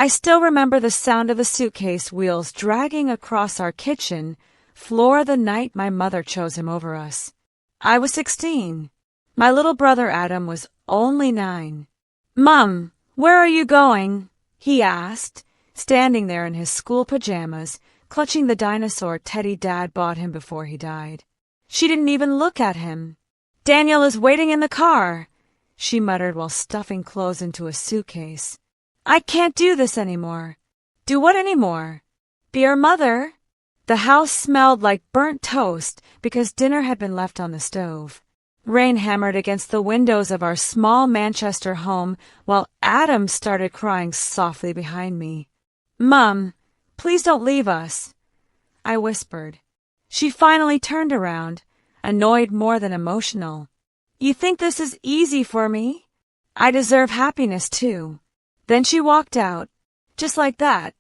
I still remember the sound of the suitcase wheels dragging across our kitchen floor the night my mother chose him over us. I was 16. My little brother Adam was only 9. "Mom, where are you going?" he asked, standing there in his school pajamas, clutching the dinosaur teddy Dad bought him before he died. She didn't even look at him. "Daniel is waiting in the car," she muttered while stuffing clothes into a suitcase. "I can't do this anymore." "Do what anymore?" "Be your mother." The house smelled like burnt toast because dinner had been left on the stove. Rain hammered against the windows of our small Manchester home while Adam started crying softly behind me. "Mom, please don't leave us," I whispered. She finally turned around, annoyed more than emotional. "You think this is easy for me? I deserve happiness too." Then she walked out, just like that.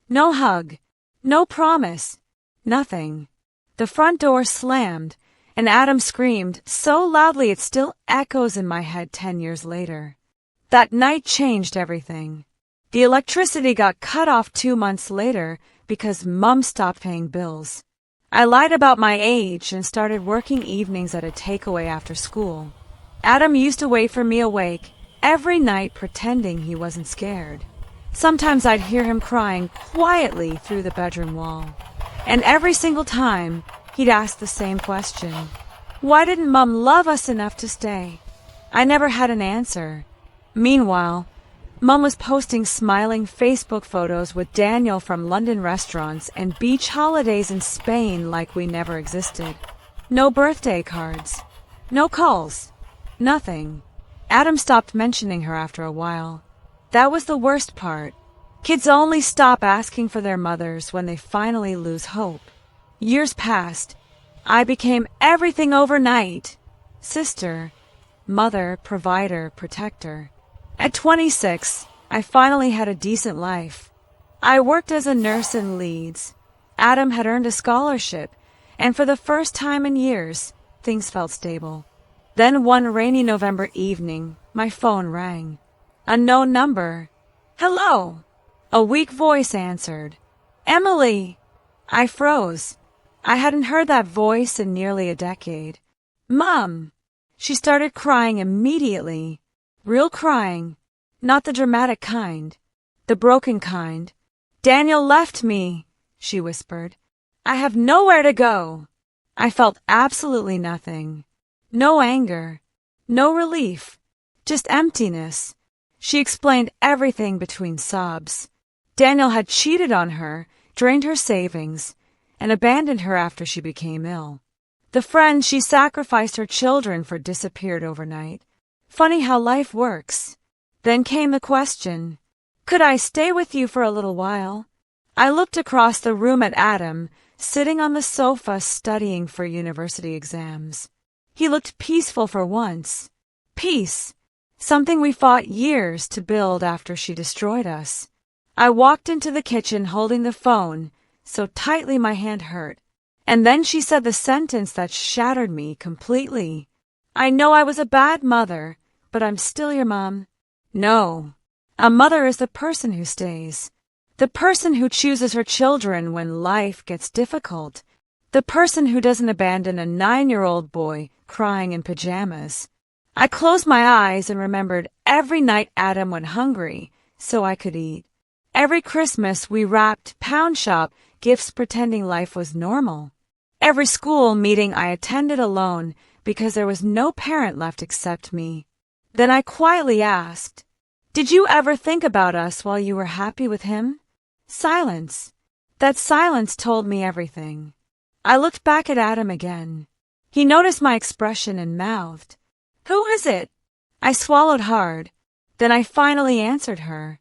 No hug, no promise, nothing. The front door slammed, and Adam screamed so loudly it still echoes in my head 10 years later. That night changed everything. The electricity got cut off 2 months later because Mom stopped paying bills. I lied about my age and started working evenings at a takeaway after school. Adam used to wait for me awake every night pretending he wasn't scared. Sometimes I'd hear him crying quietly through the bedroom wall. And every single time, he'd ask the same question. Why didn't Mom love us enough to stay? I never had an answer. Meanwhile, Mom was posting smiling Facebook photos with Daniel from London restaurants and beach holidays in Spain like we never existed. No birthday cards. No calls. Nothing. Adam stopped mentioning her after a while. That was the worst part. Kids only stop asking for their mothers when they finally lose hope. Years passed. I became everything overnight. Sister, mother, provider, protector. At 26, I finally had a decent life. I worked as a nurse in Leeds. Adam had earned a scholarship, and for the first time in years, things felt stable. Then one rainy November evening, my phone rang. Unknown number. "Hello!" A weak voice answered. "Emily!" I froze. I hadn't heard that voice in nearly a decade. "Mom!" She started crying immediately. Real crying. Not the dramatic kind. The broken kind. "Daniel left me," she whispered. "I have nowhere to go." I felt absolutely nothing. No anger. No relief. Just emptiness. She explained everything between sobs. Daniel had cheated on her, drained her savings, and abandoned her after she became ill. The friends she sacrificed her children for disappeared overnight. Funny how life works. Then came the question, could I stay with you for a little while? I looked across the room at Adam, sitting on the sofa studying for university exams. He looked peaceful for once. Peace. Something we fought years to build after she destroyed us. I walked into the kitchen holding the phone, so tightly my hand hurt. And then she said the sentence that shattered me completely. "I know I was a bad mother, but I'm still your mom." No. A mother is the person who stays. The person who chooses her children when life gets difficult. The person who doesn't abandon a 9-year-old boy crying in pajamas. I closed my eyes and remembered every night Adam went hungry so I could eat. Every Christmas we wrapped pound shop gifts pretending life was normal. Every school meeting I attended alone because there was no parent left except me. Then I quietly asked, "Did you ever think about us while you were happy with him?" Silence. That silence told me everything. I looked back at Adam again. He noticed my expression and mouthed, "Who is it?" I swallowed hard. Then I finally answered her.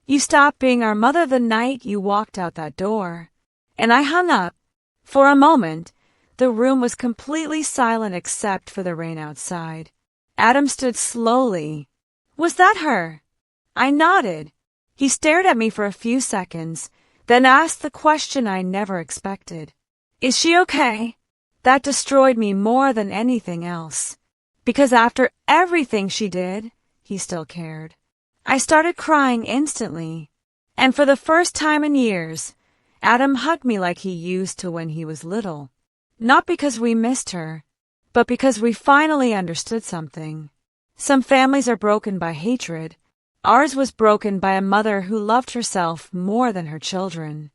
"You stopped being our mother the night you walked out that door." And I hung up. For a moment, the room was completely silent except for the rain outside. Adam stood slowly. "Was that her?" I nodded. He stared at me for a few seconds, then asked the question I never expected. "Is she okay?" That destroyed me more than anything else. Because after everything she did, he still cared. I started crying instantly. And for the first time in years, Adam hugged me like he used to when he was little. Not because we missed her, but because we finally understood something. Some families are broken by hatred. Ours was broken by a mother who loved herself more than her children.